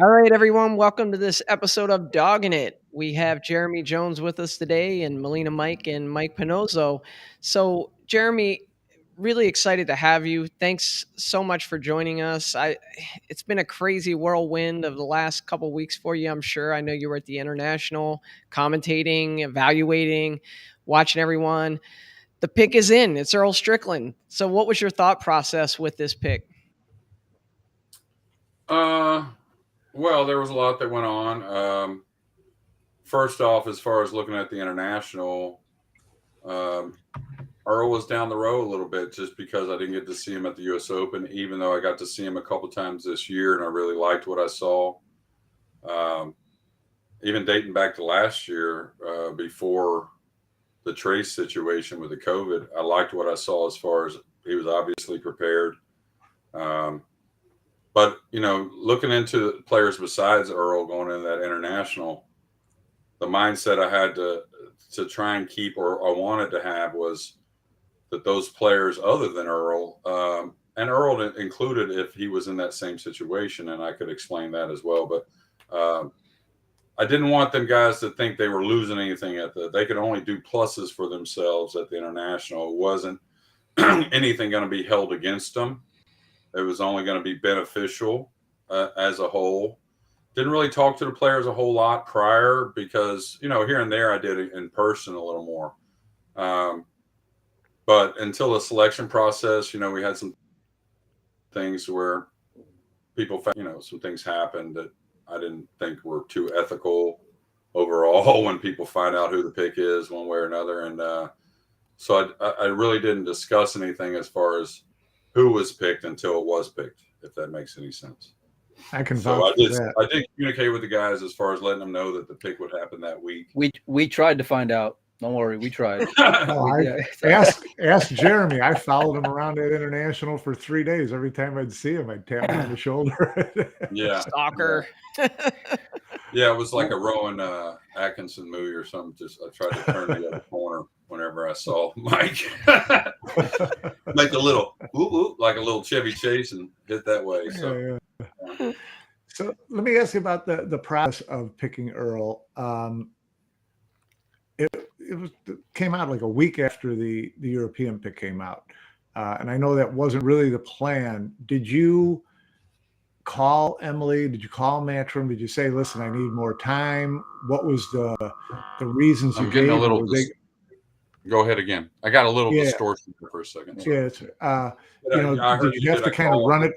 All right, everyone, welcome to this episode of Doggin It. We have Jeremy Jones with us today and Melina Mike and Mike Pinozzo. So, Jeremy, really excited to have you. Thanks so much for joining us. It's been a crazy whirlwind of the last couple weeks for you, I'm sure. I know you were at the International commentating, evaluating, watching everyone. The pick is in. It's Earl Strickland. So, what was your thought process with this pick? Uh, well, there was a lot that went on. First off, as far as looking at the international, um, Earl was down the road a little bit just because I didn't get to see him at the U.S. Open, even though I got to see him a couple times this year, and I really liked what I saw. Um, Even dating back to last year, before the Trace situation with the COVID, I liked what I saw as far as he was obviously prepared. Um, but looking into players besides Earl going into that international, the mindset I had to try and keep, or I wanted to have, was that those players other than Earl, and Earl included if he was in that same situation, and I could explain that as well. But I didn't want them guys to think they were losing anything they could only do pluses for themselves at the international. It wasn't anything going to be held against them. It was only going to be beneficial as a whole. Didn't really talk to the players a whole lot prior because, here and there I did it in person a little more. But until the selection process, we had some things where people found, some things happened that I didn't think were too ethical overall when people find out who the pick is one way or another. And so I really didn't discuss anything as far as who was picked until it was picked, if that makes any sense. I can So vouch for that. I did communicate with the guys as far as letting them know that the pick would happen that week. We tried to find out. Don't worry, we tried. Ask Jeremy. I followed him around at International for 3 days. Every time I'd see him, I'd tap him on the shoulder. Yeah. Stalker. Yeah, it was like a Rowan Atkinson movie or something. Just I tried to turn the other corner whenever I saw Mike. Make a little like a little Chevy Chase and hit that way. So, yeah. So let me ask you about the process of picking Earl. It came out like a week after the European pick came out, and I know that wasn't really the plan. Did you call Emily? Did you call Matchroom? Did you say, "Listen, I need more time"? What was the reasons you gave? Go ahead again. I got a little distortion for a second. So. Yeah, did you have to kind of run it?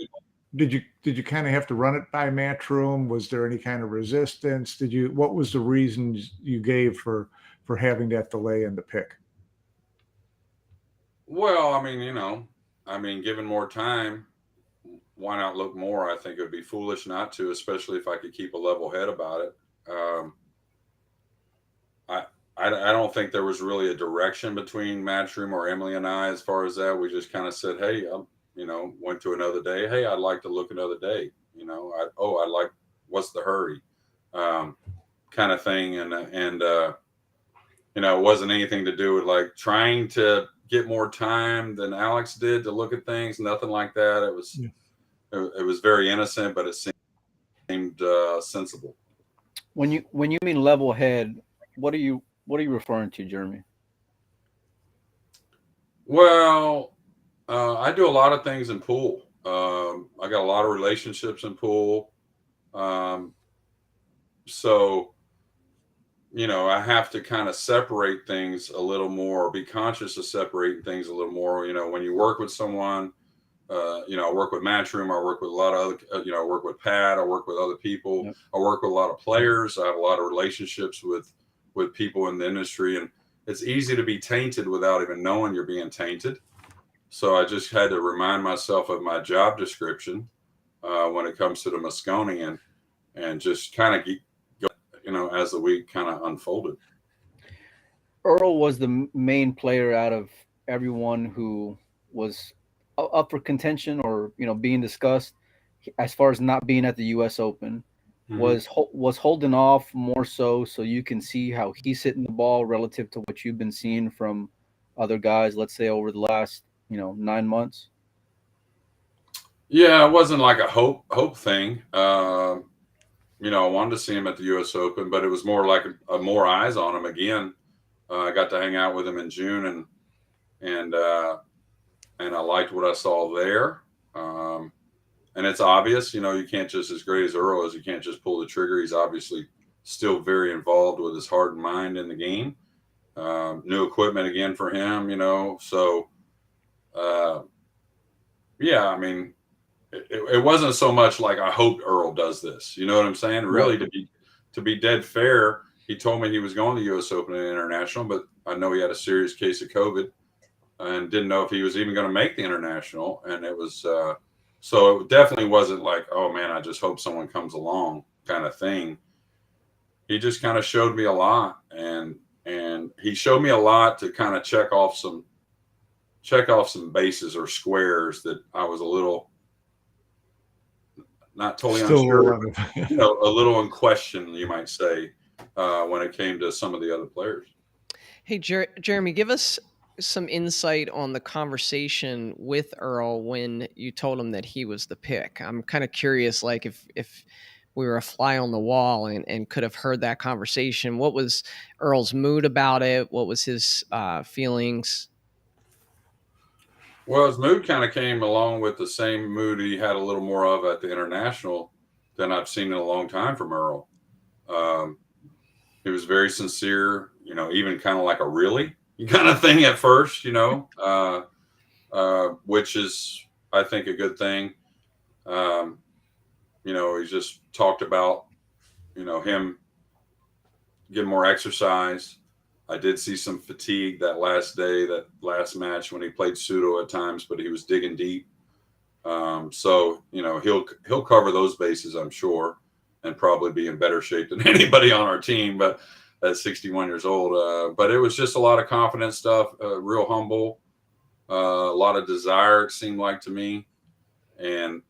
Did you kind of have to run it by Matchroom? Was there any kind of resistance? What was the reasons you gave for having that delay in the pick? Well, given more time, why not look more? I think it would be foolish not to, especially if I could keep a level head about it. I don't think there was really a direction between Matchroom or Emily and I as far as that. We just kind of said, hey, went to another day. Hey, I'd like to look another day. I'd like, what's the hurry? Kind of thing. And it wasn't anything to do with like trying to get more time than Alex did to look at things. Nothing like that. It was very innocent, but it seemed sensible. When you mean level head, what are you referring to, Jeremy? Well, I do a lot of things in pool. I got a lot of relationships in pool. So, I have to kind of separate things a little more, be conscious of separating things a little more. When you work with someone, I work with Matchroom, I work with a lot of other, I work with Pat, I work with other people. Yep. I work with a lot of players. I have a lot of relationships with people in the industry, and it's easy to be tainted without even knowing you're being tainted. So I just had to remind myself of my job description when it comes to the Moscone and just kind of go, as the week kind of unfolded. Earl was the main player out of everyone who was up for contention or, being discussed as far as not being at the U.S. Open. Mm-hmm. Was holding off more so you can see how he's hitting the ball relative to what you've been seeing from other guys, let's say over the last 9 months? Yeah, it wasn't like a hope thing. I wanted to see him at the U.S. Open, but it was more like more eyes on him again. I got to hang out with him in June, and I liked what I saw there. And it's obvious, you can't just, as great as Earl is, you can't just pull the trigger. He's obviously still very involved with his heart and mind in the game. New equipment again for him, So, yeah, I mean, it wasn't so much like I hoped Earl does this. You know what I'm saying? Really, to be dead fair, he told me he was going to the U.S. Open and International, but I know he had a serious case of COVID and didn't know if he was even going to make the International. And it was so it definitely wasn't like, oh man, I just hope someone comes along kind of thing. He just kind of showed me a lot, and he showed me a lot to kind of check off some bases or squares that I was a little not totally unsure, a little in question, you might say, when it came to some of the other players. Hey, Jeremy, give us some insight on the conversation with Earl when you told him that he was the pick. I'm kind of curious, like if we were a fly on the wall and could have heard that conversation. What was Earl's mood about it? What was his feelings? Well, his mood kind of came along with the same mood he had a little more of at the International than I've seen in a long time from Earl. He was very sincere, even kind of like a really kind of thing at first, which is, I think, a good thing. He just talked about, him getting more exercise. I did see some fatigue that last match when he played pseudo at times, but he was digging deep. So, he'll cover those bases, I'm sure, and probably be in better shape than anybody on our team, but at 61 years old. But it was just a lot of confident stuff, real humble, a lot of desire, it seemed like to me. And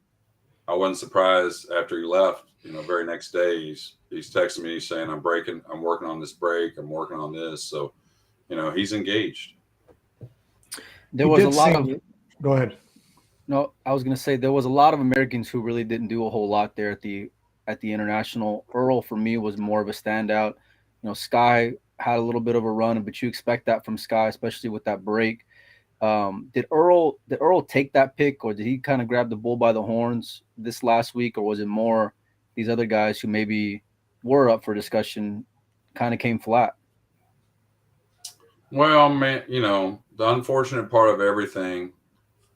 I wasn't surprised after he left, very next day, he's texting me saying, I'm working on this break. I'm working on this. So, he's engaged. There was a lot of, go ahead. No, I was going to say there was a lot of Americans who really didn't do a whole lot there at the International. Earl, for me, was more of a standout. Sky had a little bit of a run, but you expect that from Sky, especially with that break. Did Earl take that pick, or did he kind of grab the bull by the horns this last week, or was it more these other guys who maybe were up for discussion kind of came flat? Well, man, the unfortunate part of everything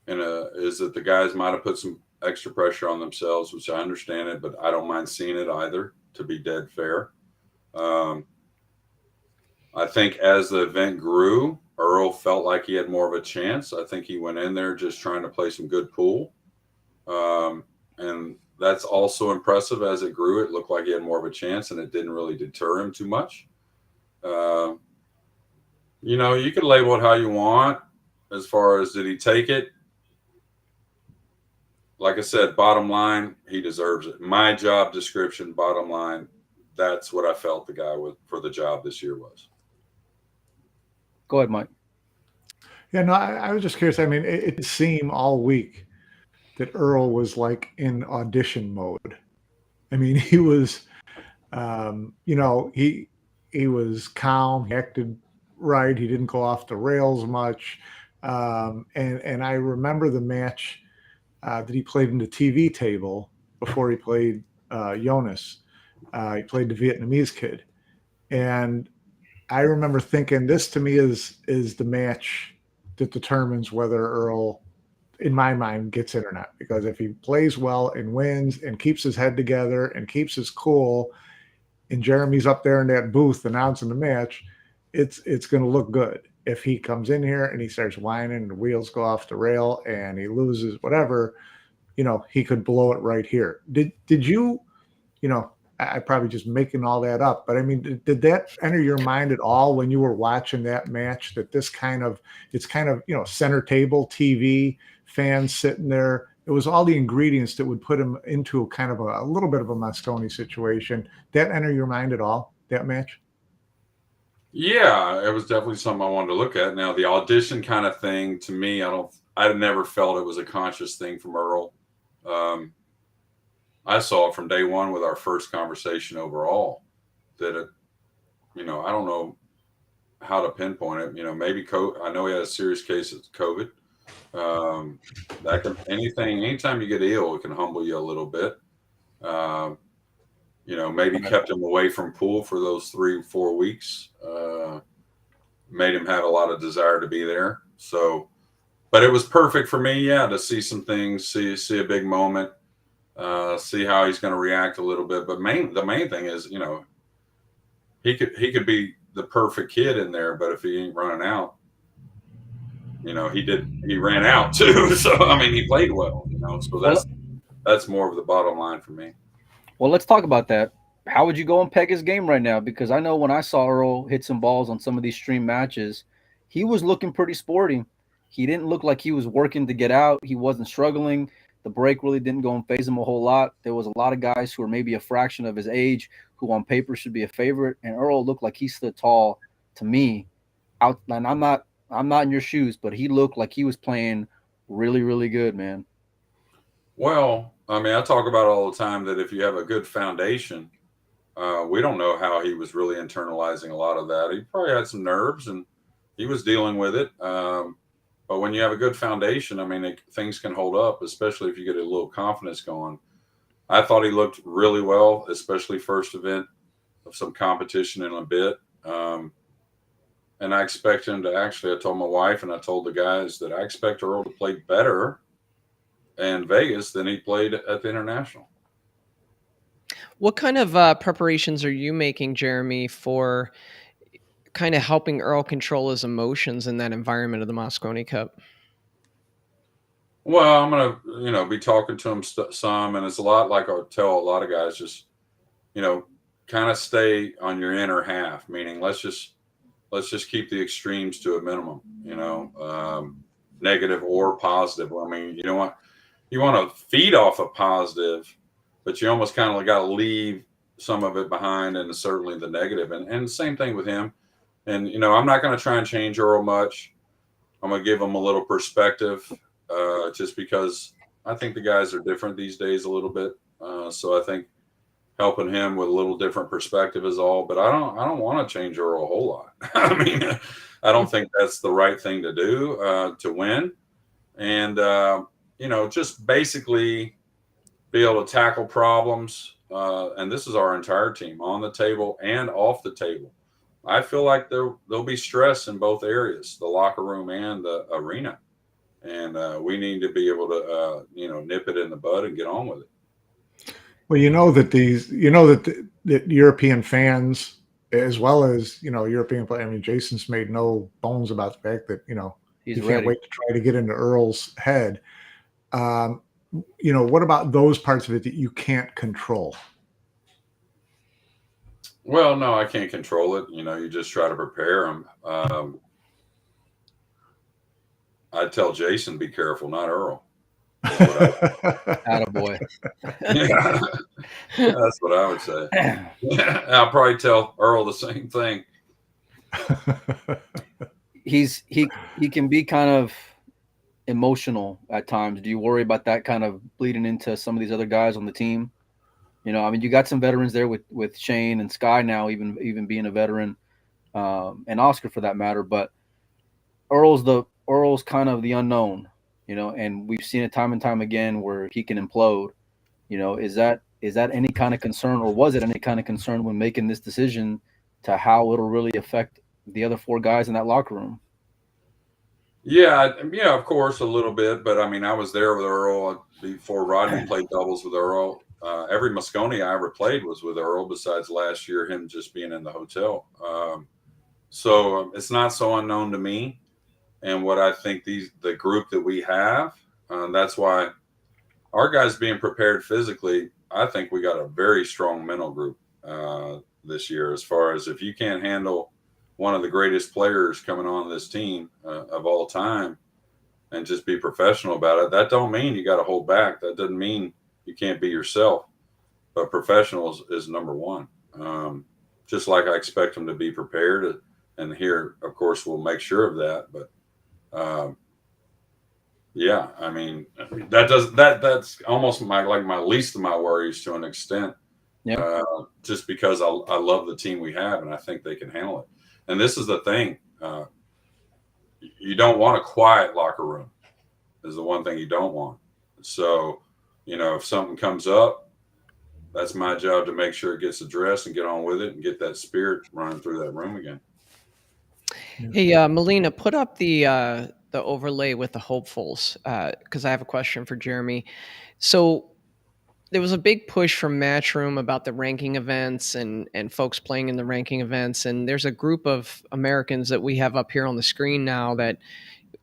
is that the guys might have put some extra pressure on themselves, which I understand it, but I don't mind seeing it either, to be dead fair. I think as the event grew, Earl felt like he had more of a chance. I think he went in there just trying to play some good pool. And that's also impressive. As it grew, it looked like he had more of a chance, and it didn't really deter him too much. You could label it how you want as far as did he take it? Like I said, bottom line, he deserves it. My job description, bottom line, that's what I felt the guy for the job this year was. Go ahead, Mike. Yeah, no, I was just curious. I mean, it seemed all week that Earl was like in audition mode. I mean, he was, he was calm. He acted right. He didn't go off the rails much. And I remember the match that he played in the TV table before he played Jonas. He played the Vietnamese kid. And I remember thinking this to me is the match that determines whether Earl, in my mind, gets it or not. Because if he plays well and wins and keeps his head together and keeps his cool, and Jeremy's up there in that booth announcing the match, it's going to look good. If he comes in here and he starts whining and the wheels go off the rail and he loses whatever, he could blow it right here. Did you, I probably just making all that up, but I mean, did that enter your mind at all when you were watching that match, that it's kind of, center table TV, fans sitting there? It was all the ingredients that would put him into kind of a little bit of a Mastoni situation. Did that enter your mind at all, that match? Yeah, it was definitely something I wanted to look at. Now, the audition kind of thing, to me, I never felt it was a conscious thing from Earl. I saw it from day one with our first conversation overall that it, I don't know how to pinpoint it. Maybe I know he had a serious case of COVID. That can anytime you get ill, it can humble you a little bit. Maybe kept him away from pool for those 3-4 weeks. Made him have a lot of desire to be there. So, but it was perfect for me, to see some things, see a big moment, see how he's going to react a little bit. But the main thing is, he could be the perfect kid in there, but if he ain't running out, he ran out too. So I mean, he played well, So that's more of the bottom line for me. Well, let's talk about that. How would you go and peg his game right now? Because I know when I saw Earl hit some balls on some of these stream matches, he was looking pretty sporty. He didn't look like he was working to get out. He wasn't struggling. The break really didn't go and phase him a whole lot. There was a lot of guys who were maybe a fraction of his age who on paper should be a favorite, and Earl looked like he stood tall to me. And I'm not in your shoes, but he looked like he was playing really, really good, man. Well, I mean, I talk about it all the time that if you have a good foundation, we don't know how he was really internalizing a lot of that. He probably had some nerves and he was dealing with it. But when you have a good foundation, I mean, things can hold up, especially if you get a little confidence going. I thought he looked really well, especially first event of some competition in a bit. And I expect him to I told my wife and I told the guys that I expect Earl to play better in Vegas than he played at the International. What kind of preparations are you making, Jeremy, for kind of helping Earl control his emotions in that environment of the Moscone Cup? Well, I'm going to, be talking to him some, and it's a lot like I tell a lot of guys, just, kind of stay on your inner half, meaning let's just keep the extremes to a minimum, negative or positive. I mean, you want to feed off a positive, but you almost kind of got to leave some of it behind, and certainly the negative. And the same thing with him. And, I'm not going to try and change Earl much. I'm going to give him a little perspective, just because I think the guys are different these days a little bit. So I think helping him with a little different perspective is all. But I don't want to change Earl a whole lot. I mean, I don't think that's the right thing to do to win. And, just basically be able to tackle problems. And this is our entire team, on the table and off the table. I feel like there'll be stress in both areas, the locker room and the arena. And we need to be able to, nip it in the bud and get on with it. Well, that European fans, as well as, European players, I mean, Jason's made no bones about the fact that, he can't wait to try to get into Earl's head. What about those parts of it that you can't control? Well, no, I can't control it. You just try to prepare them. I'd tell Jason, be careful, not Earl. Attaboy. Yeah, that's what I would say. I'll probably tell Earl the same thing. He can be kind of emotional at times. Do you worry about that kind of bleeding into some of these other guys on the team? I mean, you got some veterans there with Shane and Sky now, even being a veteran, and Oscar for that matter. But Earl's kind of the unknown, and we've seen it time and time again where he can implode. Is that any kind of concern, or was it any kind of concern when making this decision to how it'll really affect the other 4 guys in that locker room? Yeah, of course, a little bit. But I mean, I was there with Earl before Rodney played doubles with Earl. Every Moscone I ever played was with Earl, besides last year, him just being in the hotel. So it's not so unknown to me. And what I think the group that we have, that's why our guys being prepared physically, I think we got a very strong mental group this year, as far as if you can't handle one of the greatest players coming on this team of all time and just be professional about it. That don't mean you got to hold back. That doesn't mean you can't be yourself, but professionals is number one. Just like I expect them to be prepared, and here, of course, we'll make sure of that. But Yeah, I mean that's almost my least of my worries to an extent. Yeah. Just because I love the team we have and I think they can handle it. And this is the thing: you don't want a quiet locker room. Is the one thing you don't want. So, if something comes up, that's my job to make sure it gets addressed and get on with it and get that spirit running through that room again. Hey, Melina, put up the overlay with the hopefuls because I have a question for Jeremy. So there was a big push from Matchroom about the ranking events and folks playing in the ranking events, and there's a group of Americans that we have up here on the screen now that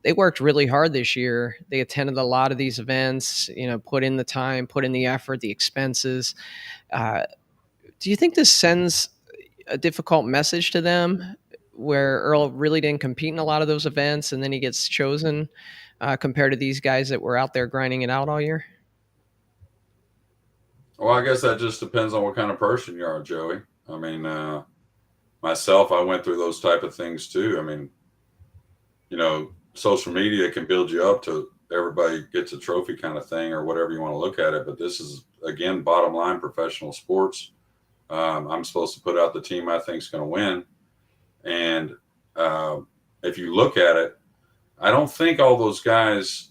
they worked really hard this year. They attended a lot of these events, put in the time, put in the effort, the expenses. Uh, do you think this sends a difficult message to them where Earl really didn't compete in a lot of those events and then he gets chosen compared to these guys that were out there grinding it out all year? Well, I guess that just depends on what kind of person you are, Joey. I mean, myself, I went through those type of things too. I mean, social media can build you up to everybody gets a trophy kind of thing or whatever you want to look at it. But this is, again, bottom line professional sports. I'm supposed to put out the team I think is going to win. And if you look at it, I don't think all those guys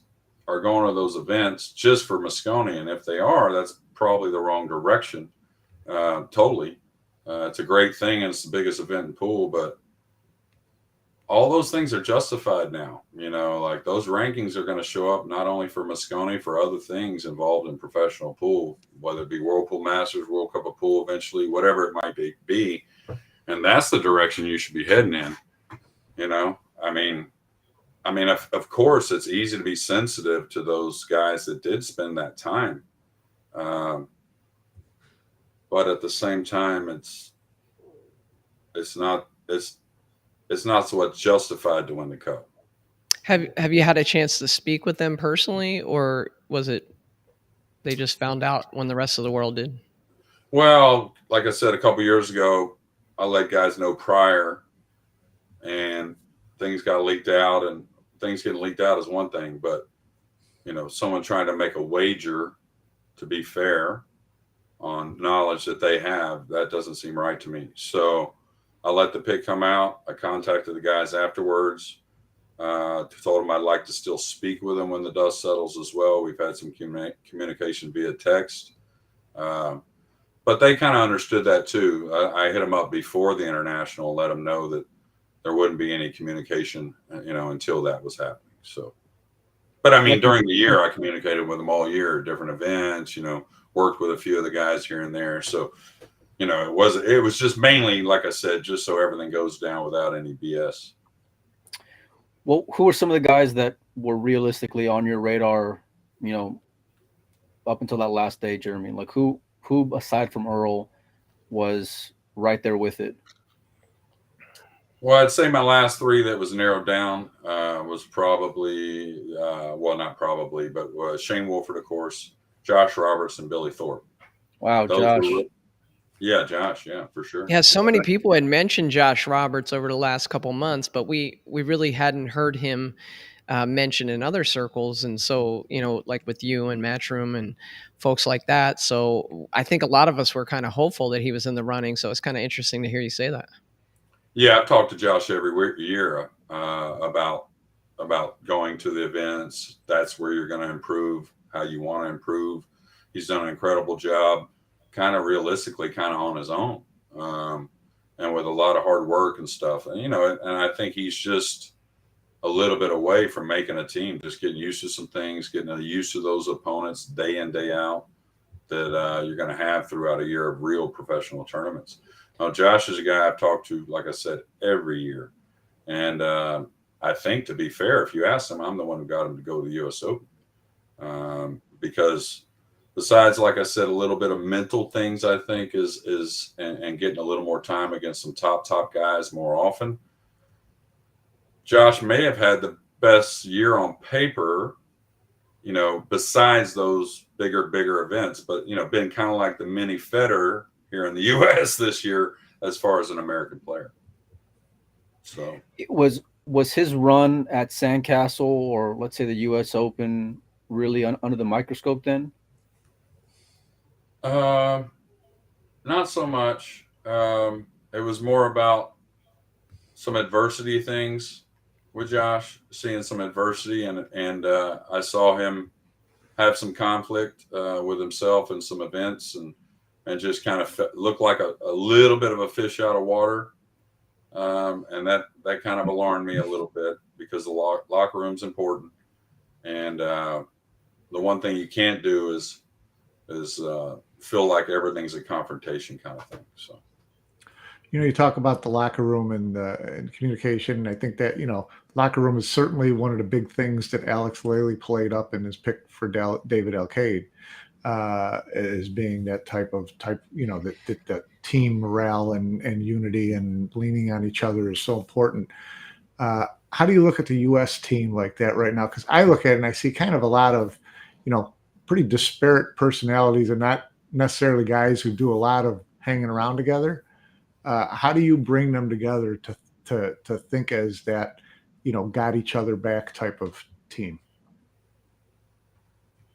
are going to those events just for Moscone. And if they are, that's probably the wrong direction. Totally. It's a great thing and it's the biggest event in pool, but all those things are justified now. Like those rankings are going to show up not only for Moscone, for other things involved in professional pool, whether it be World Pool Masters, World Cup of Pool eventually, whatever it might be. And that's the direction you should be heading in. I mean, of course, it's easy to be sensitive to those guys that did spend that time. But at the same time, it's not what's justified to win the cup. Have you had a chance to speak with them personally, or was it they just found out when the rest of the world did? Well, like I said, a couple years ago, I let guys know prior, and things got leaked out. And things getting leaked out is one thing, but someone trying to make a wager, to be fair, on knowledge that they have, that doesn't seem right to me. So I let the pick come out. I contacted the guys afterwards. Told them I'd like to still speak with them when the dust settles as well. We've had some communication via text. But they kind of understood that too. I hit them up before the international, let them know that there wouldn't be any communication, until that was happening. So, but I mean, during the year, I communicated with them all year, different events, worked with a few of the guys here and there. So, it was just mainly, like I said, just so everything goes down without any BS. Well, who are some of the guys that were realistically on your radar, up until that last day, Jeremy? Like who aside from Earl was right there with it? Well, I'd say my last three that was narrowed down was probably, not probably, but Shane Wolford, of course, Josh Roberts, and Billy Thorpe. Wow, Josh. Yeah, Josh. Yeah, for sure. Yeah, so many people had mentioned Josh Roberts over the last couple months, but we really hadn't heard him mentioned in other circles. And so, like with you and Matchroom and folks like that. So I think a lot of us were kind of hopeful that he was in the running. So it's kind of interesting to hear you say that. Yeah, I've talked to Josh every year about going to the events. That's where you're going to improve, how you want to improve. He's done an incredible job, kind of realistically, kind of on his own, and with a lot of hard work and stuff. And and I think he's just a little bit away from making a team, just getting used to some things, getting used to those opponents day in, day out that you're going to have throughout a year of real professional tournaments. Now, Josh is a guy I've talked to, like I said, every year. And I think, to be fair, if you ask him, I'm the one who got him to go to the U.S. Open. Because besides, like I said, a little bit of mental things, I think, is getting a little more time against some top guys more often. Josh may have had the best year on paper, besides those bigger events, but, been kind of like the mini Federer here in the U.S. this year as far as an American player. So was Was his run at Sandcastle, or let's say the U.S. Open, really under the microscope then? Not so much. It was more about some adversity things with Josh, seeing some adversity, and I saw him have some conflict with himself in some events, and just kind of looked like a little bit of a fish out of water. And that kind of alarmed me a little bit, because the locker room's important, and the one thing you can't do is feel like everything's a confrontation kind of thing. So, You talk about the locker room and communication. And I think that, locker room is certainly one of the big things that Alex Lely played up in his pick for David Alcade, as being that type, that team morale and unity and leaning on each other is so important. How do you look at the U.S. team like that right now? Because I look at it and I see kind of a lot of, pretty disparate personalities, and not necessarily guys who do a lot of hanging around together. How do you bring them together to think as that, got each other back type of team?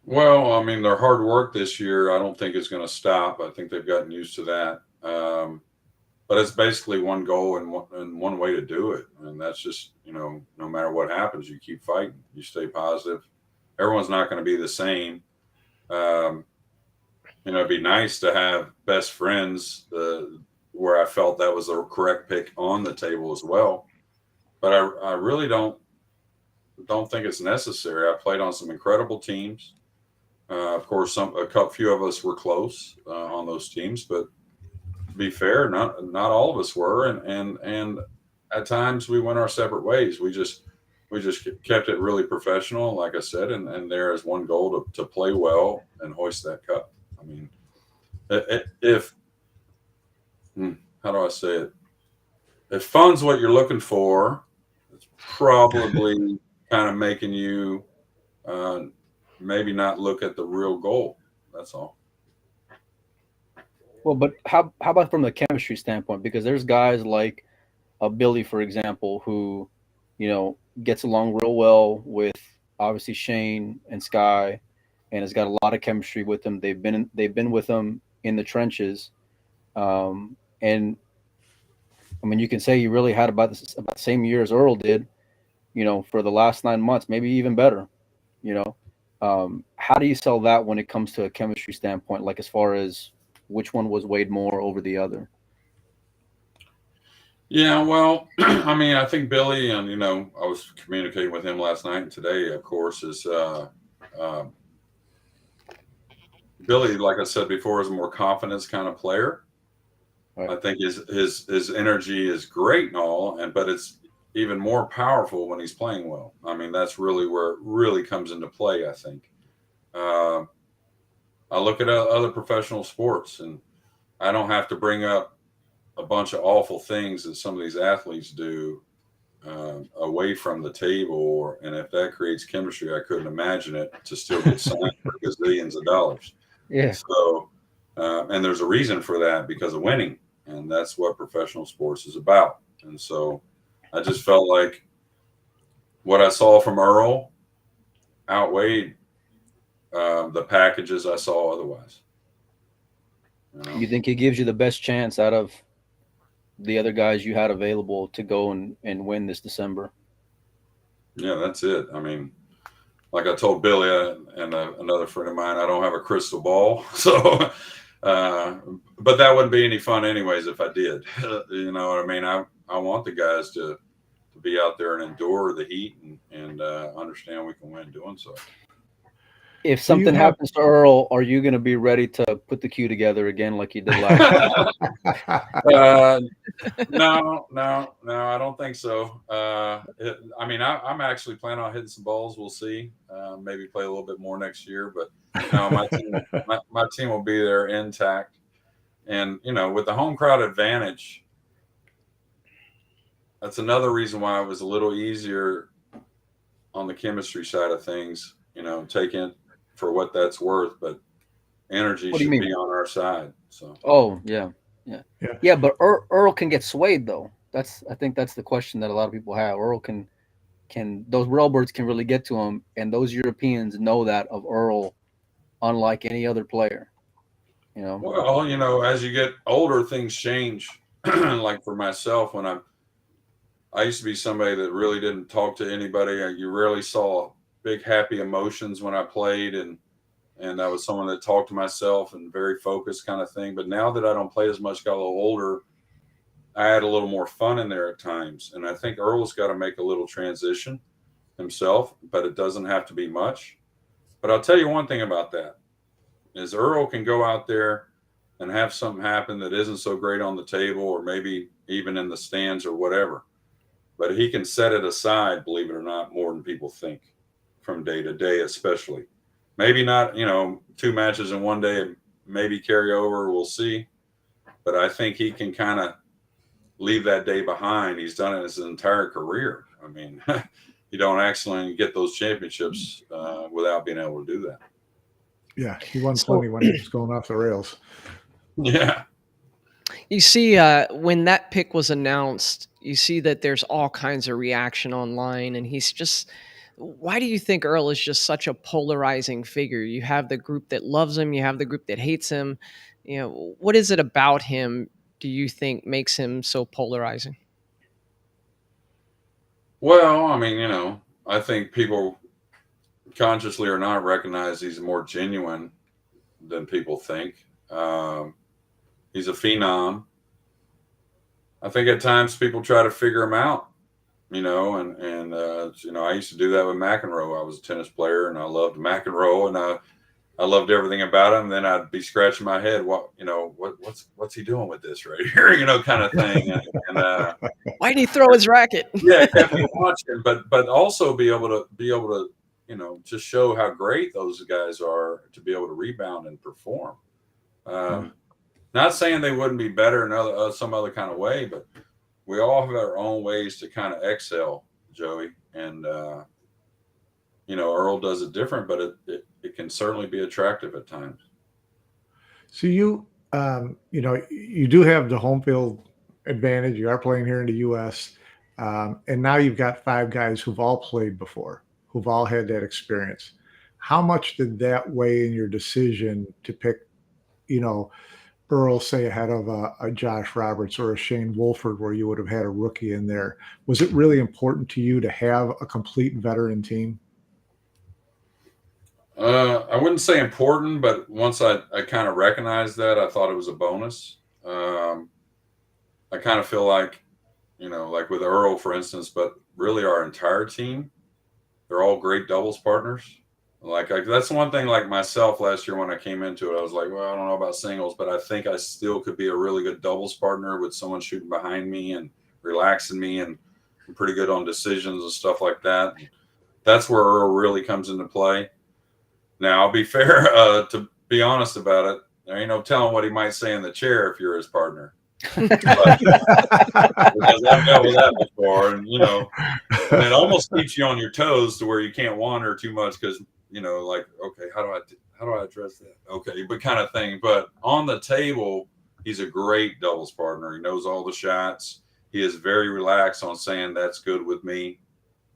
well, I mean, their hard work this year, I don't think is going to stop. I think they've gotten used to that. But it's basically one goal and one way to do it, and that's just, no matter what happens, you keep fighting, you stay positive. Everyone's not going to be the same. It'd be nice to have best friends, where I felt that was the correct pick on the table as well. But I really don't think it's necessary. I played on some incredible teams. Of course, few of us were close on those teams, but to be fair, not all of us were, and at times we went our separate ways. We just kept it really professional, like I said, and there is one goal to play well and hoist that cup. I mean, if how do I say it? If fun's what you're looking for, it's probably kind of making you maybe not look at the real goal. That's all. Well, but how about from the chemistry standpoint? Because there's guys like Billy, for example, who, gets along real well with obviously Shane and Sky, and has got a lot of chemistry with them. They've been with them in the trenches, and I mean, you can say he really had about the same year as Earl did, for the last 9 months, maybe even better. How do you sell that when it comes to a chemistry standpoint, like as far as which one was weighed more over the other? Yeah, well, I mean, I think Billy, and I was communicating with him last night and today, of course, is Billy, like I said before, is a more confidence kind of player. Right. I think his energy is great and all, but it's even more powerful when he's playing well. I mean, that's really where it really comes into play, I think. I look at other professional sports, and I don't have to bring up a bunch of awful things that some of these athletes do away from the table, and if that creates chemistry, I couldn't imagine it to still get signed for gazillions of dollars. Yeah. So, and there's a reason for that, because of winning, and that's what professional sports is about. And so, I just felt like what I saw from Earl outweighed the packages I saw otherwise. You think he gives you the best chance out of the other guys you had available to go and win this December? Yeah, that's it. I mean, like I told Billy and another friend of mine, I don't have a crystal ball. So, but that wouldn't be any fun anyways if I did. You know what I mean? I want the guys to be out there and endure the heat and understand we can win doing so. If something happens to Earl, are you going to be ready to put the queue together again like you did last time? No, I don't think so. I mean, I'm actually planning on hitting some balls. We'll see. Maybe play a little bit more next year, but no, my team will be there intact. And, with the home crowd advantage, that's another reason why it was a little easier on the chemistry side of things, taking for what that's worth, but energy should be on our side. So. Oh, yeah. But Earl can get swayed though. I think that's the question that a lot of people have. Earl can those railbirds can really get to him, and those Europeans know that of Earl, unlike any other player. You know. Well, as you get older, things change. Like for myself, when I used to be somebody that really didn't talk to anybody. You rarely saw big happy emotions when I played, and I was someone that talked to myself and very focused kind of thing. But now that I don't play as much, got a little older, I had a little more fun in there at times. And I think Earl's got to make a little transition himself, but it doesn't have to be much. But I'll tell you one thing about that is Earl can go out there and have something happen that isn't so great on the table or maybe even in the stands or whatever. But he can set it aside, believe it or not, more than people think from day to day, especially. Maybe not, 2 matches in one day, maybe carry over. We'll see. But I think he can kind of leave that day behind. He's done it his entire career. I mean, you don't accidentally get those championships without being able to do that. Yeah, he won plenty when he was going off the rails. Yeah. You see, when that pick was announced, you see that there's all kinds of reaction online, and he's just. Why do you think Earl is just such a polarizing figure? You have the group that loves him, you have the group that hates him. What is it about him, do you think, makes him so polarizing? Well, I mean, I think people consciously or not recognize he's more genuine than people think. He's a phenom. I think at times people try to figure him out, and I used to do that with McEnroe. I was a tennis player and I loved McEnroe and I loved everything about him. Then I'd be scratching my head, what's he doing with this right here, kind of thing. And why did he throw his racket? Yeah, kept me watching, but also be able to, just show how great those guys are to be able to rebound and perform. Not saying they wouldn't be better in some other kind of way, but we all have our own ways to kind of excel, Joey. And, Earl does it different, but it can certainly be attractive at times. So you do have the home field advantage. You are playing here in the U.S. And now you've got 5 guys who've all played before, who've all had that experience. How much did that weigh in your decision to pick, Earl, say, ahead of a Josh Roberts or a Shane Wolford, where you would have had a rookie in there? Was it really important to you to have a complete veteran team? I wouldn't say important, but once I kind of recognized that, I thought it was a bonus. I kind of feel like, like with Earl, for instance, but really our entire team, they're all great doubles partners. Like that's one thing, like myself last year when I came into it, I was like, well, I don't know about singles, but I think I still could be a really good doubles partner with someone shooting behind me and relaxing me, and I'm pretty good on decisions and stuff like that. That's where Earl really comes into play. Now, I'll be fair, to be honest about it, there ain't no telling what he might say in the chair if you're his partner. Because I've dealt with that before, and and it almost keeps you on your toes to where you can't wander too much because like, okay, how do I address that? Okay, but kind of thing. But on the table, he's a great doubles partner. He knows all the shots. He is very relaxed on saying that's good with me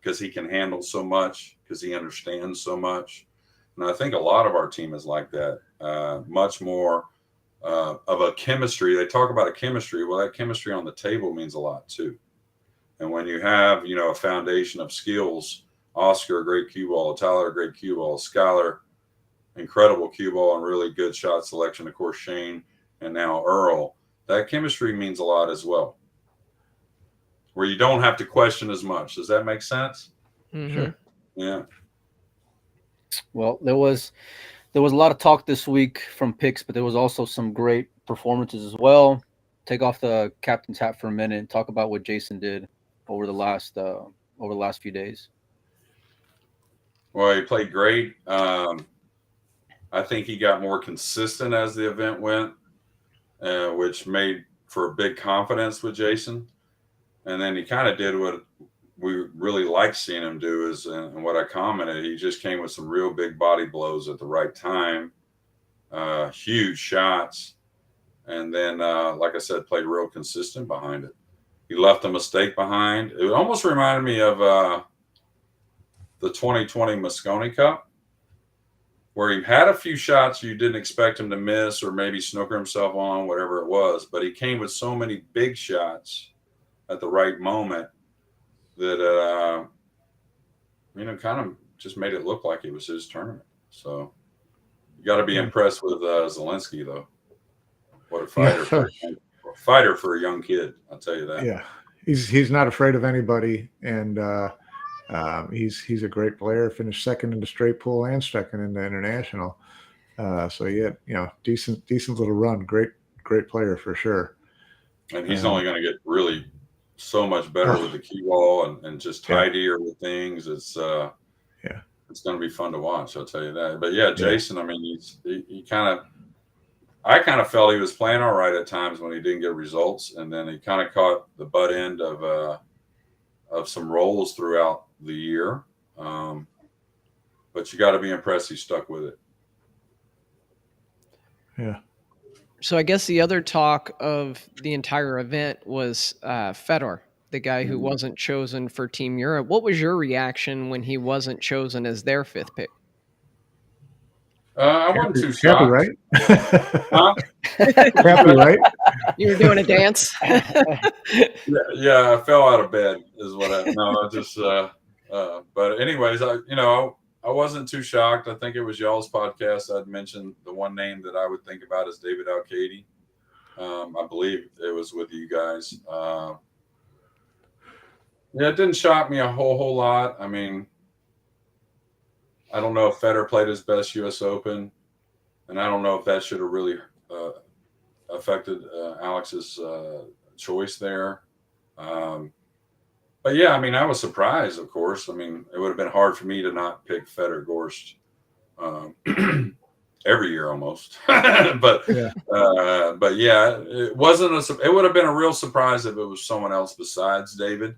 because he can handle so much, because he understands so much. And I think a lot of our team is like that, much more of a chemistry. They talk about a chemistry. Well, that chemistry on the table means a lot too. And when you have, a foundation of skills, Oscar, a great cue ball, Tyler, a great cue ball, Skylar, incredible cue ball and really good shot selection, of course, Shane, and now Earl, that chemistry means a lot as well, where you don't have to question as much. Does that make sense? Mm-hmm. Sure. Yeah. Well, there was a lot of talk this week from picks, but there was also some great performances as well. Take off the captain's hat for a minute and talk about what Jason did over the last few days. Well, he played great. I think he got more consistent as the event went, which made for a big confidence with Jason. And then he kind of did what we really like seeing him do is, and what I commented, he just came with some real big body blows at the right time, huge shots. And then, like I said, played real consistent behind it. he left a mistake behind. It almost reminded me of the 2020 Moscone Cup, where he had a few shots you didn't expect him to miss or maybe snooker himself on, whatever it was. But he came with so many big shots at the right moment that, kind of just made it look like it was his tournament. So you got to be impressed with Zelensky, though. What a fighter! A fighter for a young kid, I'll tell you that. Yeah, he's not afraid of anybody, and he's a great player. Finished second in the straight pool and second in the international. So he had decent little run. Great player for sure. And he's only going to get really so much better with the key wall and just tidier with things. It's it's going to be fun to watch. I'll tell you that. But yeah, Jason. I mean, I kind of felt he was playing all right at times when he didn't get results, and then he kind of caught the butt end of some rolls throughout the year. But you got to be impressed he stuck with it. Yeah. So I guess the other talk of the entire event was Fedor, the guy who wasn't chosen for Team Europe. What was your reaction when he wasn't chosen as their fifth pick? I wasn't too shocked. Happy, right? Happy, right? You were doing a dance. Yeah, I fell out of bed. Is what I just. But anyways, I wasn't too shocked. I think it was y'all's podcast. I'd mentioned the one name that I would think about is David Alcady. I believe it was with you guys. It didn't shock me a whole lot. I mean, I don't know if Federer played his best U.S. Open, and I don't know if that should have really affected Alex's choice there. But yeah, I mean, I was surprised, of course. I mean, it would have been hard for me to not pick Federer Gorst every year almost. but yeah, it wasn't it would have been a real surprise if it was someone else besides David.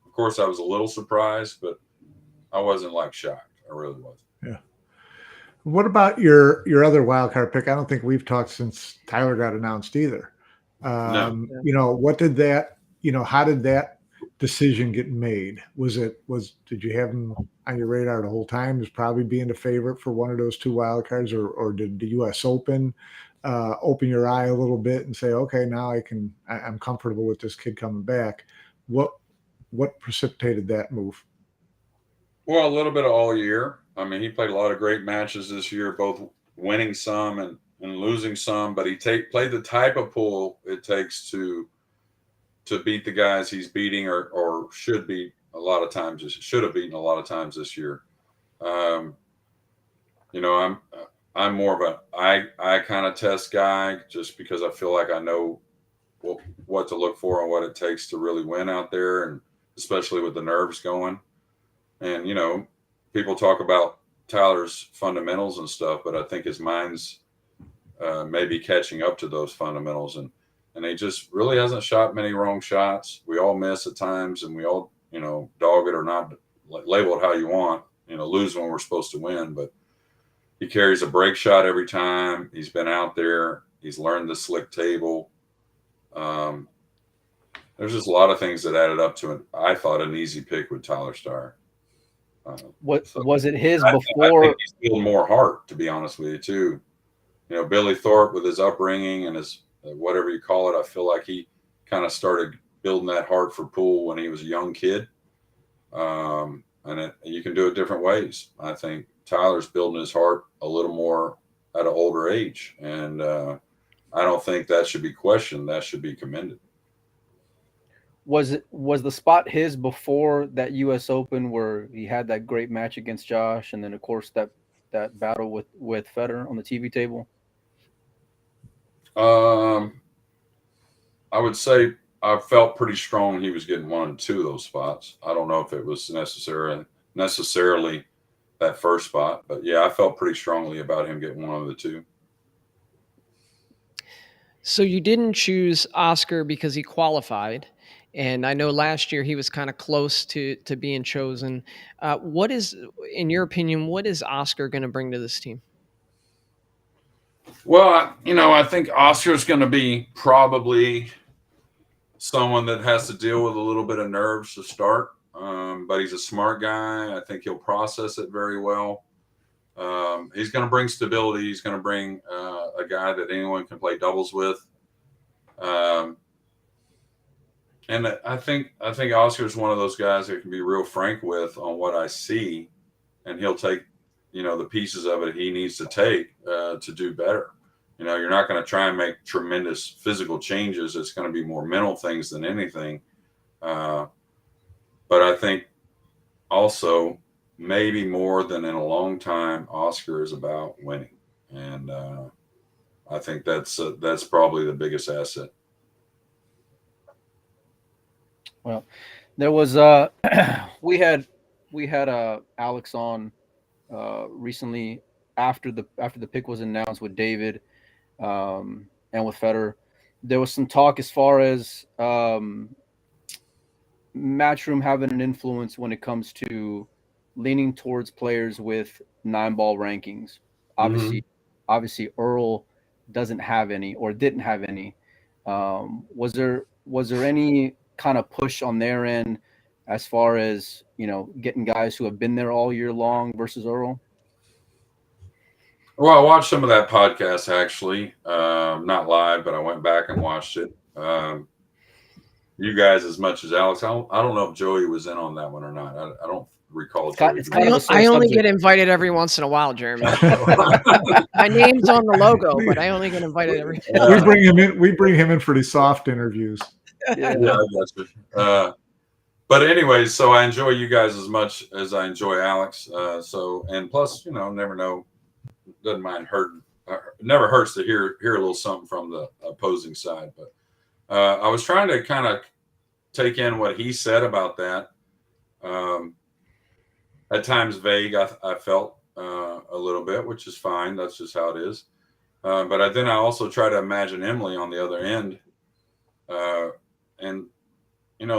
Of course, I was a little surprised, but I wasn't shocked. I really wasn't. Yeah. What about your other wild card pick? I don't think we've talked since Tyler got announced either. No. What did that? How did that decision get made? Did you have him on your radar the whole time as probably being the favorite for one of those two wild cards, or did the U.S. Open open your eye a little bit and say, okay, now I'm comfortable with this kid coming back? What precipitated that move? Well, a little bit of all year. I mean, he played a lot of great matches this year, both winning some and losing some, but he played the type of pool it takes to beat the guys he's beating or should beat a lot of times. Should have beaten a lot of times this year. I'm more of a I kind of test guy just because I feel like I know what to look for and what it takes to really win out there, and especially with the nerves going. And, people talk about Tyler's fundamentals and stuff, but I think his mind's maybe catching up to those fundamentals. And he just really hasn't shot many wrong shots. We all miss at times, and we all, dog it or not, label it how you want, lose when we're supposed to win. But he carries a break shot every time. He's been out there. He's learned the slick table. There's just a lot of things that added up to it. I thought an easy pick with Tyler Starr. Was it his I before? think he's feeling more heart, to be honest with you, too. Billy Thorpe with his upbringing and his whatever you call it, I feel like he kind of started building that heart for pool when he was a young kid. And you can do it different ways. I think Tyler's building his heart a little more at an older age. And I don't think that should be questioned. That should be commended. Was the spot his before that U.S. Open where he had that great match against Josh, and then of course that battle with Federer on the TV table? I would say I felt pretty strong he was getting one and two of those spots. I don't know if it was necessarily that first spot, but yeah, I felt pretty strongly about him getting one of the two. So you didn't choose Oscar because he qualified. And I know last year he was kind of close to being chosen. What is, in your opinion, what is Oscar going to bring to this team? Well, I think Oscar's going to be probably someone that has to deal with a little bit of nerves to start, but he's a smart guy. I think he'll process it very well. He's going to bring stability. He's going to bring a guy that anyone can play doubles with. And I think Oscar's one of those guys that can be real frank with on what I see, and he'll take, the pieces of it he needs to take to do better. You're not going to try and make tremendous physical changes. It's going to be more mental things than anything. But I think also maybe more than in a long time, Oscar is about winning. And I think that's probably the biggest asset. Well, there was we had Alex on recently after the pick was announced with David and with Federer. There was some talk as far as Matchroom having an influence when it comes to leaning towards players with 9-ball rankings. Obviously Earl doesn't have any or didn't have any. Was there any kind of push on their end as far as getting guys who have been there all year long versus Earl? Well, I watched some of that podcast actually, not live, but I went back and watched it. You guys as much as Alex. I don't know if Joey was in on that one or not. I don't recall. I only get invited every once in a while, Jeremy. My name's on the logo, but I only get invited every. We bring him in for these soft interviews. Yeah, I got you. But anyways, so I enjoy you guys as much as I enjoy Alex. And plus, never know. Doesn't mind hurting. Never hurts to hear a little something from the opposing side. But I was trying to kind of take in what he said about that. At times vague, I felt a little bit, which is fine. That's just how it is. But then I also try to imagine Emily on the other end. And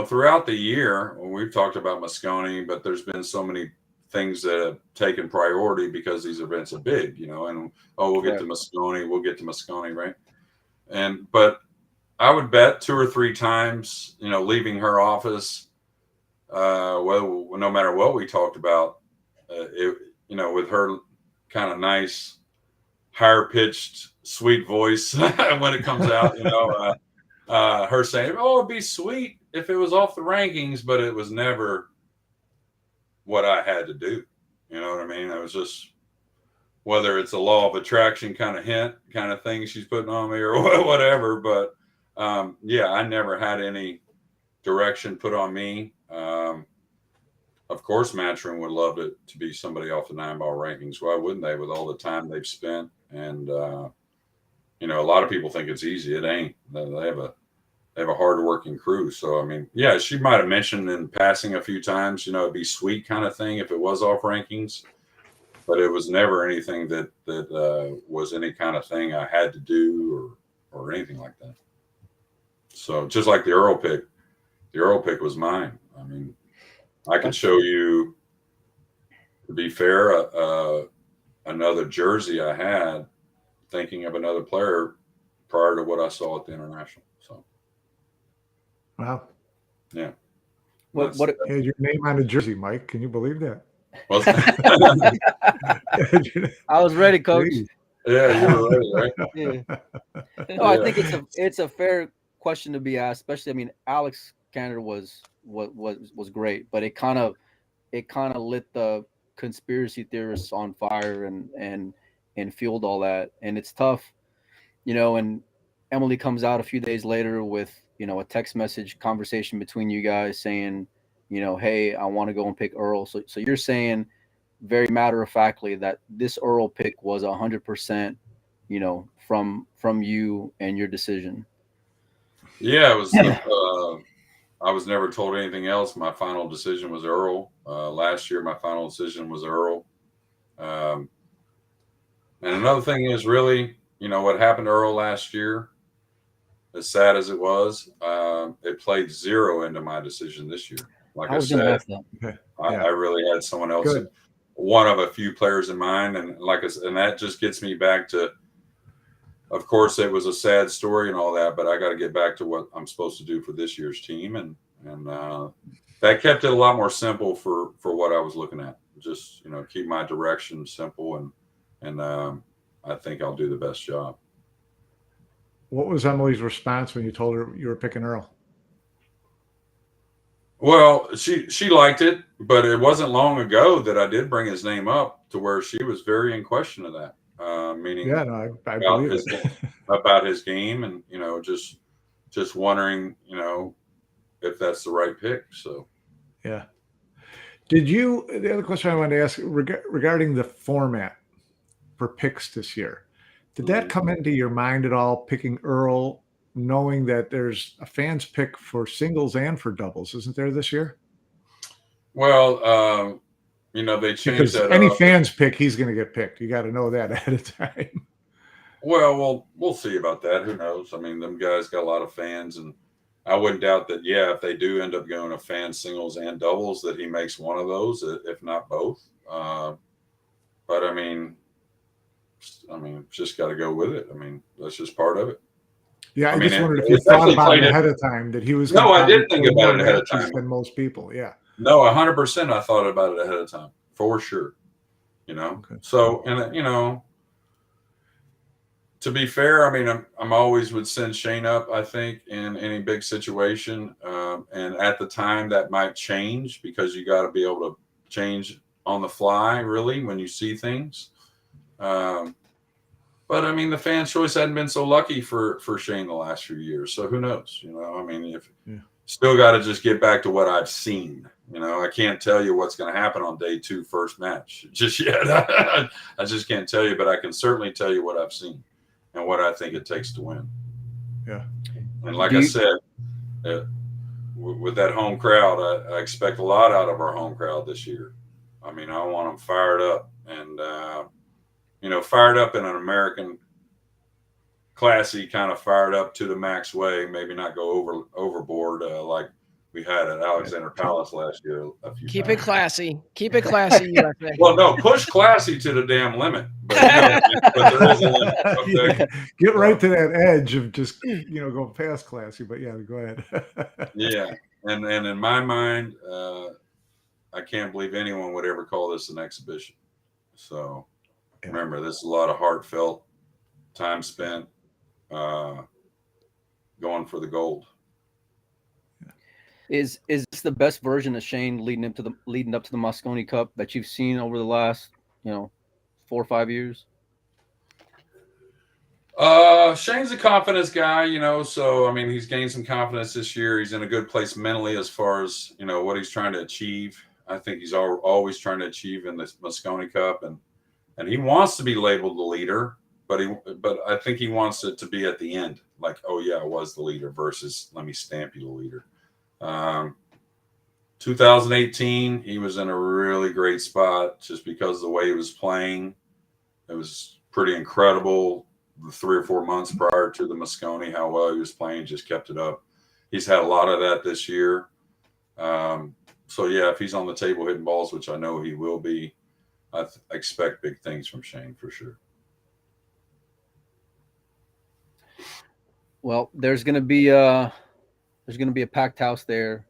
throughout the year, we've talked about Mosconi, but there's been so many things that have taken priority because these events are big, and we'll get to Mosconi, right? But I would bet 2 or 3 times, leaving her office, well, no matter what we talked about, with her kind of nice, higher pitched, sweet voice when it comes out, her saying, "Oh, it'd be sweet if it was off the rankings," but it was never what I had to do. You know what I mean? It was just, whether it's a law of attraction kind of hint, kind of thing she's putting on me or whatever. But I never had any direction put on me. Of course, Matchroom would love it to be somebody off the 9-ball rankings. Why wouldn't they, with all the time they've spent? And a lot of people think it's easy. It ain't. They have a hard-working crew. So, I mean, yeah, she might have mentioned in passing a few times, it'd be sweet kind of thing if it was off rankings. But it was never anything that was any kind of thing I had to do or anything like that. So just like the Earl pick was mine. I mean, I could show you, to be fair, another jersey I had thinking of another player prior to what I saw at the International. So, wow. Yeah. What had your name on a jersey, Mike? Can you believe that? Well, I was ready, Coach. Yeah, you were ready, right? Yeah. No, I think it's a fair question to be asked, especially. I mean, Alex Canada was great, but it kind of lit the conspiracy theorists on fire and fueled all that. And it's tough, and Emily comes out a few days later with, a text message conversation between you guys saying, hey, I want to go and pick Earl. So you're saying very matter-of-factly that this Earl pick was 100%, from you and your decision. Yeah, it was. I was never told anything else. My final decision was Earl. Last year, my final decision was Earl. And another thing is, really, what happened to Earl last year, as sad as it was, it played 0 into my decision this year. Like I said, I really had someone else, one of a few players in mind, and and that just gets me back to of course, it was a sad story and all that, but I got to get back to what I'm supposed to do for this year's team, and that kept it a lot more simple for what I was looking at. Just keep my direction simple, and I think I'll do the best job. What was Emily's response when you told her you were picking Earl? Well, she liked it, but it wasn't long ago that I did bring his name up to where she was very in question of that. Meaning, yeah, no, I about believe his it. about his game, and just wondering, if that's the right pick. So, yeah. The other question I wanted to ask regarding the format for picks this year, did that come into your mind at all, picking Earl, knowing that there's a fans pick for singles and for doubles, isn't there this year? Well, they changed because that any up. fans pick, he's going to get picked. You got to know that ahead of time. Well, we'll see about that. Who knows? I mean, them guys got a lot of fans, and I wouldn't doubt that. Yeah, if they do end up going to fan singles and doubles, that he makes one of those, if not both. But I mean, just got to go with it. I mean, that's just part of it. Yeah, I just wondered if you thought about it ahead of time that he was. No, I did think about it ahead of time than most people. Yeah. No, 100%. I thought about it ahead of time for sure. Okay. So, and to be fair, I mean, I'm always would send Shane up, I think, in any big situation. And at the time that might change because you got to be able to change on the fly, really, when you see things. But I mean, the fan choice hadn't been so lucky for Shane the last few years. So who knows? I mean, still got to just get back to what I've seen. I can't tell you what's going to happen on day 2, first match just yet. I just can't tell you, but I can certainly tell you what I've seen and what I think it takes to win. Yeah. And like I said, with that home crowd, I expect a lot out of our home crowd this year. I mean, I want them fired up and, fired up in an American, classy kind of fired up to the max way. Maybe not go overboard like we had at Alexander Palace last year. Keep it classy. Keep it classy, USA. Well, no, push classy to the damn limit. But, but there is a limit. Okay? Get right to that edge of just go past classy. But yeah, go ahead. Yeah, and in my mind, I can't believe anyone would ever call this an exhibition. So remember, this is a lot of heartfelt time spent going for the gold. Is this the best version of Shane leading up to the Mosconi Cup that you've seen over the last 4 or 5 years? Shane's a confidence guy, so I mean he's gained some confidence this year. He's in a good place mentally as far as what he's trying to achieve. I think he's always trying to achieve in this Mosconi Cup, and he wants to be labeled the leader, but I think he wants it to be at the end, like, oh yeah, I was the leader versus let me stamp you the leader. 2018, he was in a really great spot just because of the way he was playing. It was pretty incredible. The 3 or 4 months prior to the Mosconi, how well he was playing, just kept it up. He's had a lot of that this year. So yeah, if he's on the table hitting balls, which I know he will be, I expect big things from Shane for sure. Well, there's going to be a packed house there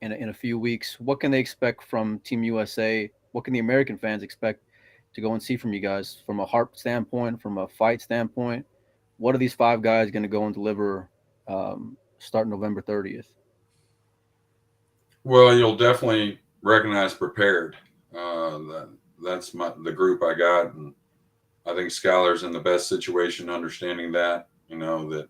in a few weeks. What can they expect from Team USA? What can the American fans expect to go and see from you guys from a heart standpoint, from a fight standpoint? What are these 5 guys going to go and deliver starting November 30th? Well, you'll definitely recognize Prepared. That's the group I got, and I think Skylar's in the best situation understanding that, that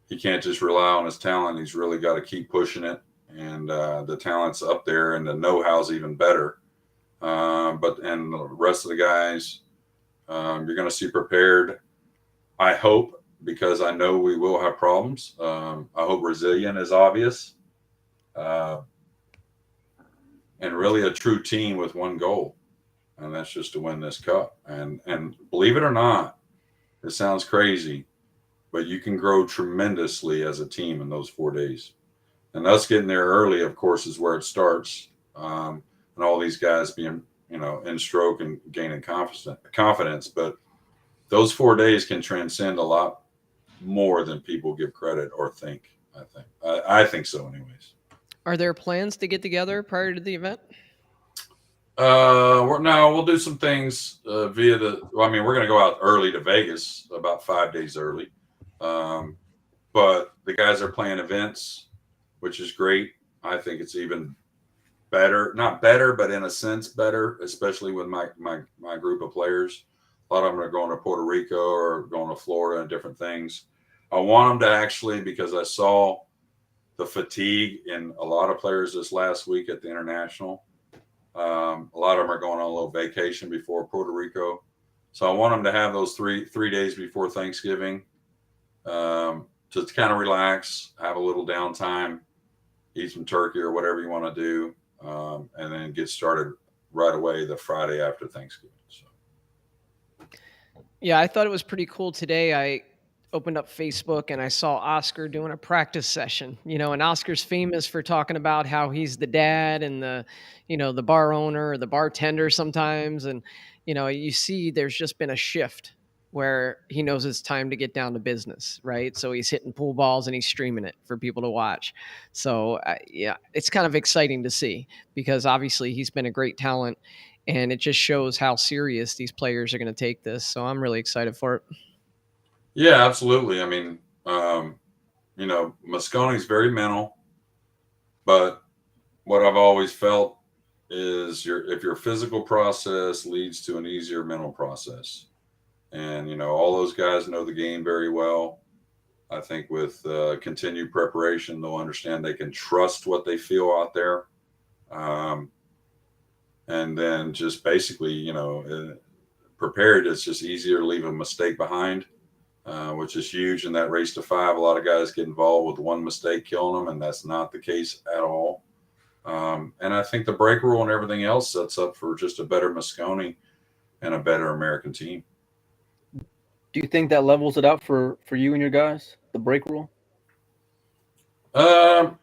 he can't just rely on his talent. He's really got to keep pushing it, and the talent's up there, and the know-how's even better. And the rest of the guys, you're going to see Prepared. I hope, because I know we will have problems. I hope Resilient is obvious, and really a true team with one goal, and that's just to win this cup. And believe it or not, it sounds crazy, but you can grow tremendously as a team in those 4 days. And us getting there early, of course, is where it starts. And all these guys being, in stroke and gaining confidence. But those 4 days can transcend a lot more than people give credit or think. I think so, anyways. Are there plans to get together prior to the event? We'll do some things via the. Well, I mean, we're going to go out early to Vegas, about 5 days early. But the guys are playing events, which is great. I think it's even better, not better, but in a sense better, especially with my group of players. A lot of them are going to Puerto Rico or going to Florida and different things. I want them to actually, because I saw the fatigue in a lot of players this last week at the International. A lot of them are going on a little vacation before Puerto Rico. So I want them to have those three days before Thanksgiving to kind of relax, have a little downtime, eat some turkey or whatever you want to do, and then get started right away the Friday after Thanksgiving. So. Yeah, I thought it was pretty cool today. I opened up Facebook and I saw Oscar doing a practice session, and Oscar's famous for talking about how he's the dad and the bar owner or the bartender sometimes. And, you see there's just been a shift where he knows it's time to get down to business, right? So he's hitting pool balls and he's streaming it for people to watch. So yeah, it's kind of exciting to see because obviously he's been a great talent and it just shows how serious these players are going to take this. So I'm really excited for it. Yeah, absolutely. I mean, Mosconi's very mental, but what I've always felt is if your physical process leads to an easier mental process. And, all those guys know the game very well. I think with continued preparation, they'll understand they can trust what they feel out there. And then just basically, prepared, it's just easier to leave a mistake behind. Which is huge in that race to 5. A lot of guys get involved with one mistake killing them, and that's not the case at all. And I think the break rule and everything else sets up for just a better Mosconi and a better American team. Do you think that levels it out for you and your guys, the break rule? I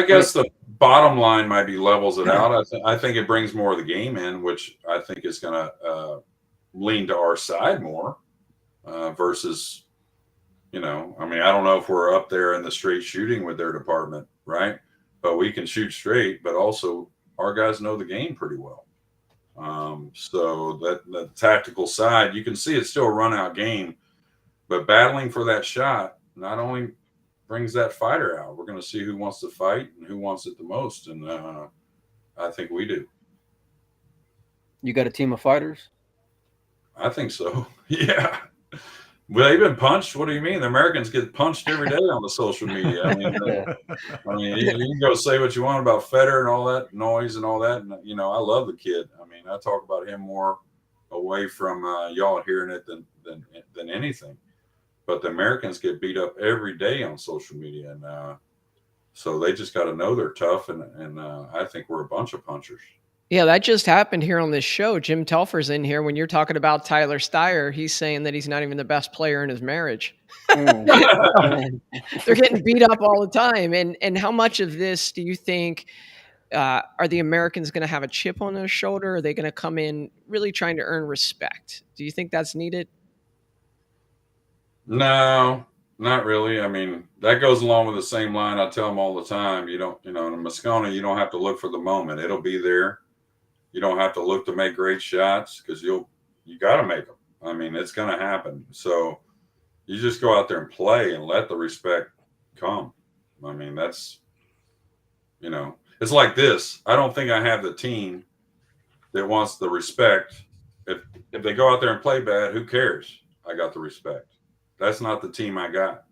guess the bottom line might be levels it out. I think it brings more of the game in, which I think is going to lean to our side more versus, I don't know if we're up there in the straight shooting with their department, right? But we can shoot straight, but also our guys know the game pretty well. So that the tactical side, you can see it's still a run out game, but battling for that shot not only brings that fighter out. We're going to see who wants to fight and who wants it the most. And I think we do. You got a team of fighters? I think so. Yeah. Well, they've been punched. What do you mean? The Americans get punched every day on the social media. I mean, you can go say what you want about Federer and all that noise and all that. And, I love the kid. I mean, I talk about him more away from y'all hearing it than anything. But the Americans get beat up every day on social media. And so they just got to know they're tough. And I think we're a bunch of punchers. Yeah, that just happened here on this show. Jim Telfer's in here. When you're talking about Tyler Steyer, he's saying that he's not even the best player in his marriage. They're getting beat up all the time. And how much of this do you think are the Americans going to have a chip on their shoulder? Are they going to come in really trying to earn respect? Do you think that's needed? No, not really. I mean, that goes along with the same line I tell them all the time. You don't, in Mosconi, you don't have to look for the moment. It'll be there. You don't have to look to make great shots because you got to make them. I mean, it's going to happen. So you just go out there and play and let the respect come. I mean, that's, it's like this. I don't think I have the team that wants the respect. If they go out there and play bad, who cares? I got the respect. That's not the team I got.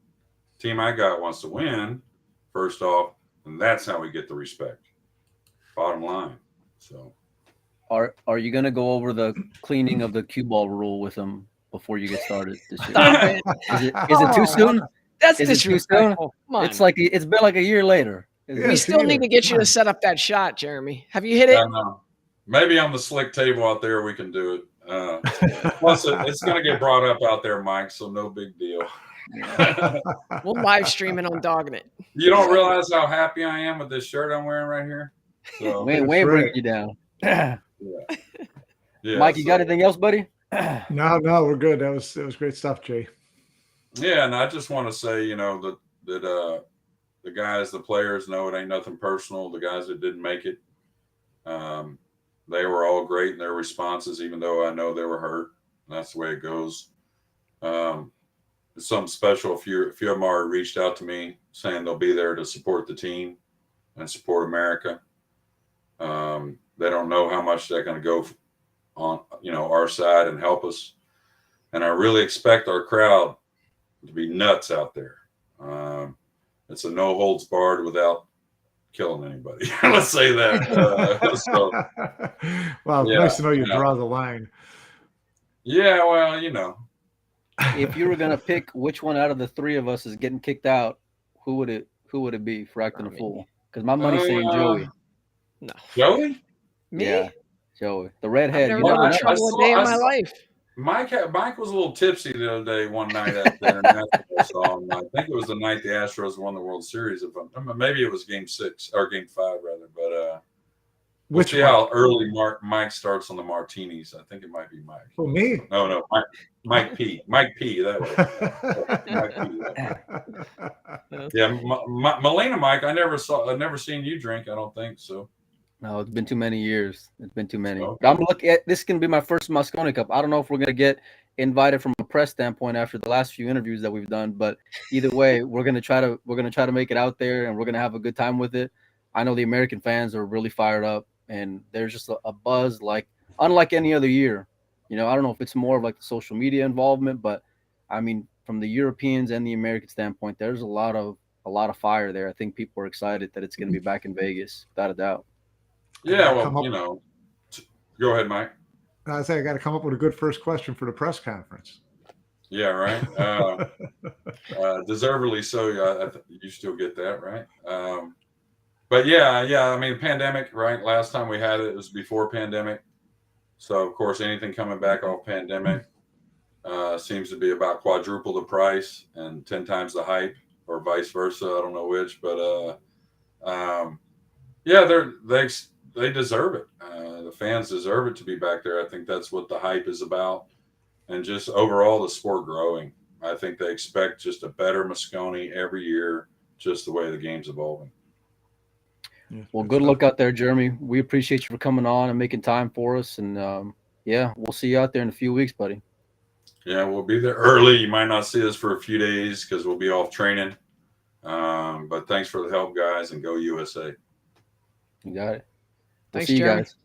The team I got wants to win, first off, and that's how we get the respect. Bottom line. So. Are you going to go over the cleaning of the cue ball rule with them before you get started this year? Is it too soon? That's disrespectful. Come on. It's been like a year later. We still need to get you to set up that shot, Jeremy. Have you hit it? No. Maybe on the slick table out there we can do it. Plus, it's going to get brought up out there, Mike, so no big deal. We'll live stream it on Doggin It. You don't realize how happy I am with this shirt I'm wearing right here? So, way break you down. Yeah. Yeah, Mike, you got anything else, buddy? No, we're good. That was great stuff, Jay. Yeah, and I just want to say, that the guys, the players know it ain't nothing personal. The guys that didn't make it, they were all great in their responses, even though I know they were hurt. And that's the way it goes. It's something special. A few of them already reached out to me saying they'll be there to support the team and support America. They don't know how much they're going to go on, our side and help us. And I really expect our crowd to be nuts out there. It's a no holds barred without killing anybody. Let's say that. Well, yeah, nice to know you draw the line. Yeah, well, If you were gonna pick which one out of the three of us is getting kicked out, who would it be for acting a fool? Because my money's saying Joey. No. Joey? Me? Yeah, Joey. The redhead. I've You never never been know. in trouble a day in my life. Mike was a little tipsy the other day, one night at the international song. I think it was the night the Astros won the World Series. Maybe it was Game 6 or Game 5 rather. But we'll see how early Mike starts on the martinis. I think it might be Mike. Oh, me? No, Mike P. Mike P. That way. Mike P. That way. Yeah, Melina Mike. I've never seen you drink. I don't think so. No, it's been too many years. It's been too many. Okay. I'm looking at this. Can be my first Moscone Cup. I don't know if we're gonna get invited from a press standpoint after the last few interviews that we've done, but either way, we're gonna try to make it out there, and we're gonna have a good time with it. I know the American fans are really fired up, and there's just a buzz unlike any other year. I don't know if it's more of like the social media involvement, but I mean, from the Europeans and the American standpoint, there's a lot of fire there. I think people are excited that it's gonna be back in Vegas, without a doubt. Yeah, well, go ahead, Mike. I say I got to come up with a good first question for the press conference. Yeah, right. Deservedly so. You still get that, right? But yeah. I mean, pandemic, right? Last time we had it was before pandemic. So of course, anything coming back off pandemic seems to be about quadruple the price and 10 times the hype, or vice versa. I don't know which, but yeah, they deserve it. The fans deserve it to be back there. I think that's what the hype is about, and just overall the sport growing. I think they expect just a better Moscone every year, just the way the game's evolving. Yeah, well, good luck out there, Jeremy. We appreciate you for coming on and making time for us. And we'll see you out there in a few weeks, buddy. Yeah, we'll be there early. You might not see us for a few days because we'll be off training. But thanks for the help, guys, and go USA. You got it. Thanks, Jeremy. Guys.